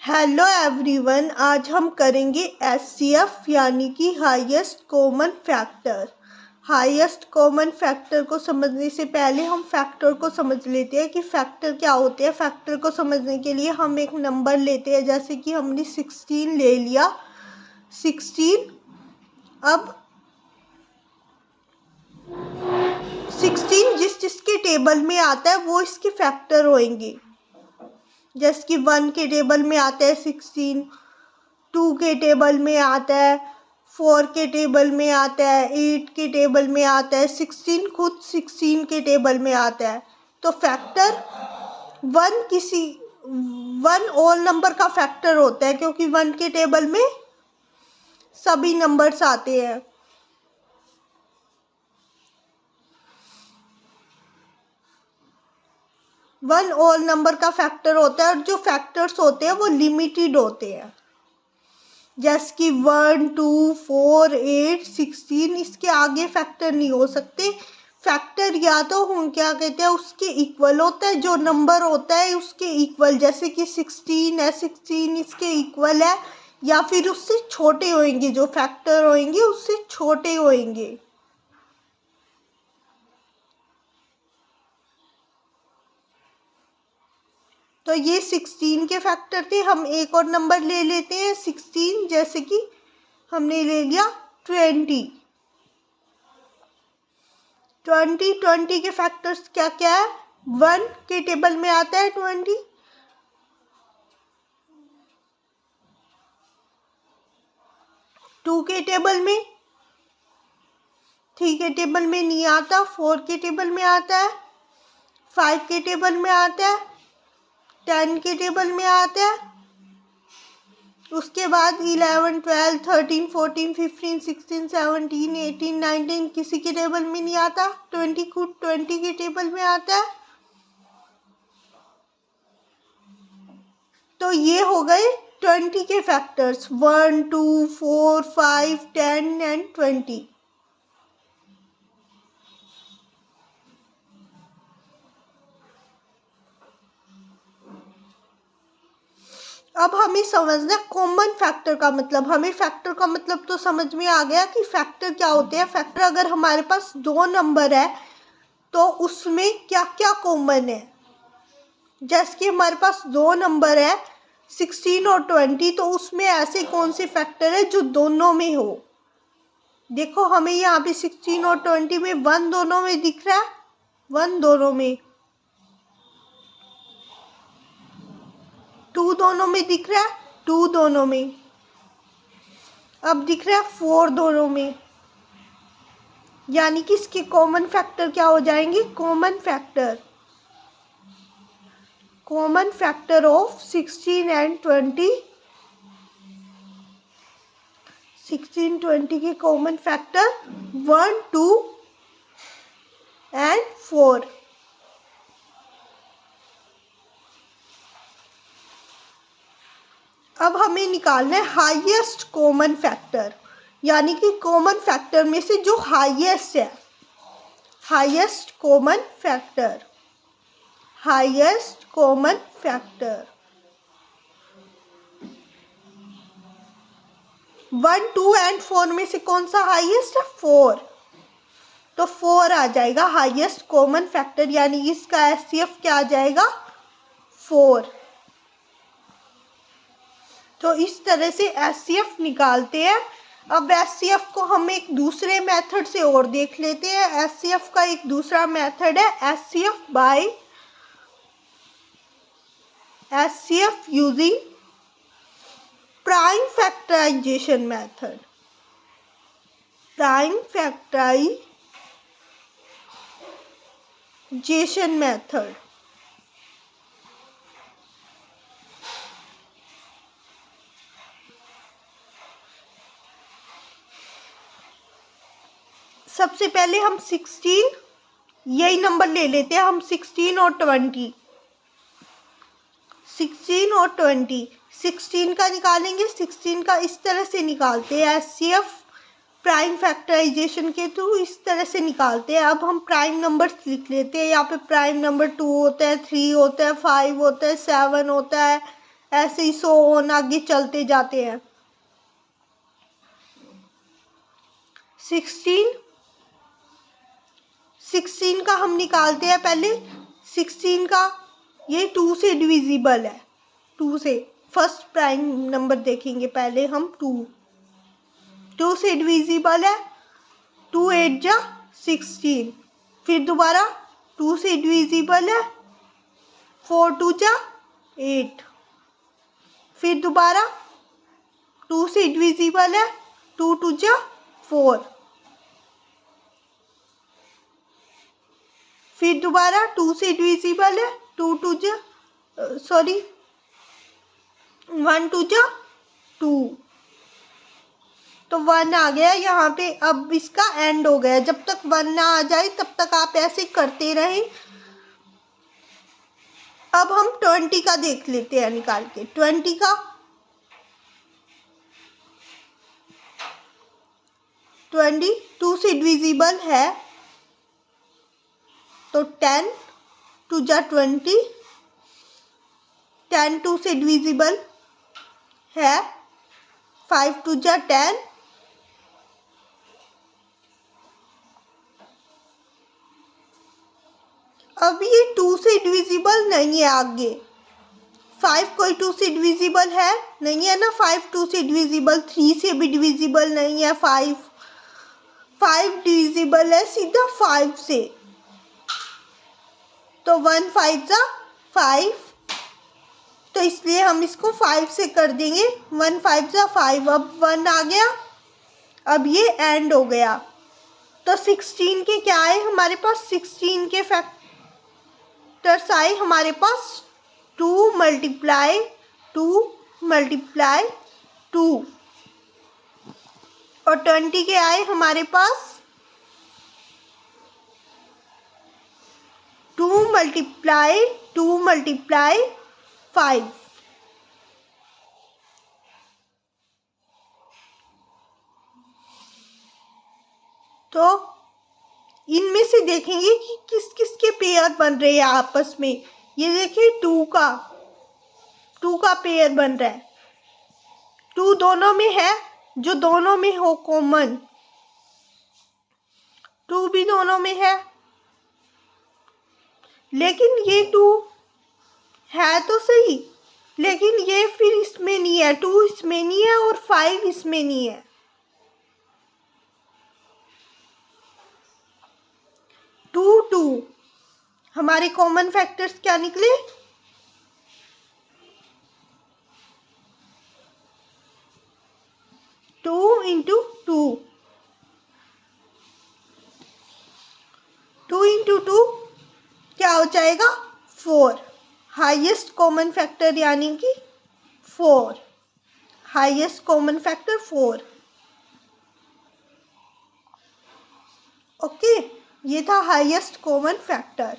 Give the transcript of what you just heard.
Hello everyone, आज हम करेंगे एचसीएफ यानी कि highest common factor. Highest common factor को समझने से पहले हम फैक्टर को समझ लेते हैं कि फैक्टर क्या होते हैं। फैक्टर को समझने के लिए हम एक नंबर लेते हैं, जैसे कि हमने 16 ले लिया। 16 अब 16 जिसके टेबल में आता है वो इसके फैक्टर होंगे। जैसे कि 1 के टेबल में आता है 16, 2 के टेबल में आता है, 4 के टेबल में आता है, 8 के टेबल में आता है, 16 खुद 16 के टेबल में आता है। तो फैक्टर 1 ऑल नंबर का फैक्टर होता है, क्योंकि 1 के टेबल में सभी नंबर्स आते हैं। वन ऑल नंबर का फैक्टर होता है, और जो फैक्टर्स होते हैं वो लिमिटेड होते हैं। जैसे कि 1, 2, 4, 8, 16 इसके आगे फैक्टर नहीं हो सकते। फैक्टर या तो हम क्या कहते हैं उसके इक्वल होता है, जो नंबर होता है उसके इक्वल, जैसे कि 16 है, 16 इसके इक्वल है, या फिर उससे छोटे होंगे। जो फैक्टर होंगे उससे छोटे होंगे। तो ये 16 के फैक्टर थे। हम एक और नंबर ले लेते हैं 16, जैसे कि हमने ले लिया 20। 20 के फैक्टर्स क्या क्या है। 1 के टेबल में आता है 20, 2 के टेबल में, 3 के टेबल में नहीं आता, 4 के टेबल में आता है, 5 के टेबल में आता है, 10 के टेबल में आता है। उसके बाद 11, 12, 13, 14, 15, 16, 17, 18, 19 किसी के टेबल में नहीं आता। 20 खुद 20 के टेबल में आता है। तो ये हो गए 20 के फैक्टर्स, 1, 2, 4, 5, 10 एंड 20। अब हमें समझना कॉमन फैक्टर का मतलब। हमें फैक्टर का मतलब तो समझ में आ गया कि फैक्टर क्या होते हैं। फैक्टर अगर हमारे पास 2 नंबर है तो उसमें क्या क्या कॉमन है। जैसे कि हमारे पास 2 नंबर है 16 और 20, तो उसमें ऐसे कौन से फैक्टर है जो दोनों में हो। देखो हमें यहाँ पे 16 और 20 में 1 दोनों में दिख रहा है, 1 दोनों में, 2 दोनों में दिख रहा है, 2 दोनों में, अब दिख रहा है 4 दोनों में। यानी कि इसके कॉमन फैक्टर क्या हो जाएंगे। Common factor of 16 and 20। 16, 20 के कॉमन फैक्टर 1, 2 एंड 4। अब हमें निकालना है हाईएस्ट कॉमन फैक्टर, यानी कि कॉमन फैक्टर में से जो हाईएस्ट है। Highest common factor, highest common factor 1, 2 and 4 में से कौन सा हाईएस्ट है। 4, तो 4 आ जाएगा हाईएस्ट कॉमन फैक्टर, यानी इसका एचसीएफ क्या आ जाएगा 4। तो इस तरह से एचसीएफ निकालते हैं। अब एचसीएफ को हम एक दूसरे मेथड से और देख लेते हैं। एचसीएफ का एक दूसरा मेथड है HCF using prime factorisation method. Prime factorisation method. सबसे पहले हम 16 यही नंबर ले लेते हैं। हम 16 और 20, 16 और 20, 16 का निकालेंगे। 16 का इस तरह से निकालते हैं एचसीएफ प्राइम फैक्टराइजेशन के थ्रू, इस तरह से निकालते हैं। अब हम प्राइम नंबर्स लिख लेते हैं। यहाँ पे प्राइम नंबर 2 होता है, 3 होता है, 5 होता है, 7 होता है, ऐसे ही सो ऑन आगे चलते जाते हैं। 16 का हम निकालते हैं पहले। 16 का ये 2 से डिविजिबल है, 2 से। फर्स्ट प्राइम नंबर देखेंगे पहले हम। 2 से डिविजिबल है। 2 8 जा 16। फिर दोबारा 2 से डिविजिबल है। 4 2 जा 8। फिर दोबारा 2 से डिविजिबल है। 2 2 जा 4। फिर दोबारा 2 से डिविजिबल है। 2 2 जा 1 2 जा 2। तो 1 आ गया यहाँ पे। अब इसका एंड हो गया। जब तक 1 ना आ जाए तब तक आप ऐसे करते रहें। अब हम 20 का देख लेते हैं निकाल के। 20 का 2 से डिविजिबल है तो 10 2 जा 20। 10 2 से डिविजिबल है। 5 2 जा 10। अब ये 2 से डिविजिबल नहीं है आगे। 5 कोई 2 से डिविजिबल है नहीं है ना। 5 2 से डिविजिबल, 3 से भी डिविजिबल नहीं है। 5 डिविजिबल है सीधा 5 से। तो 1 5 जा 5। तो इसलिए हम इसको 5 से कर देंगे। 1 5 जा 5। अब 1 आ गया। अब ये एंड हो गया। तो 16 के क्या आए हमारे पास? 16 के फैक्टर्स आए हमारे पास 2 × 2 × 2। और 20 के आए हमारे पास 2 × 2 × 5। तो इनमें से देखेंगे कि किस किस के पेयर बन रहे हैं आपस में। ये देखिए 2 का पेयर बन रहा है। 2 दोनों में है, जो दोनों में हो कॉमन। 2 भी दोनों में है, लेकिन ये 2 है तो सही, लेकिन ये फिर इसमें नहीं है। 2 इसमें नहीं है और 5 इसमें नहीं है। 2 2 हमारे कॉमन फैक्टर्स क्या निकले? 2 × 2। 2 × 2 क्या हो जाएगा? 4। हाईएस्ट कॉमन फैक्टर यानी कि 4। Highest common factor 4। ओके, ये था हाईएस्ट कॉमन फैक्टर।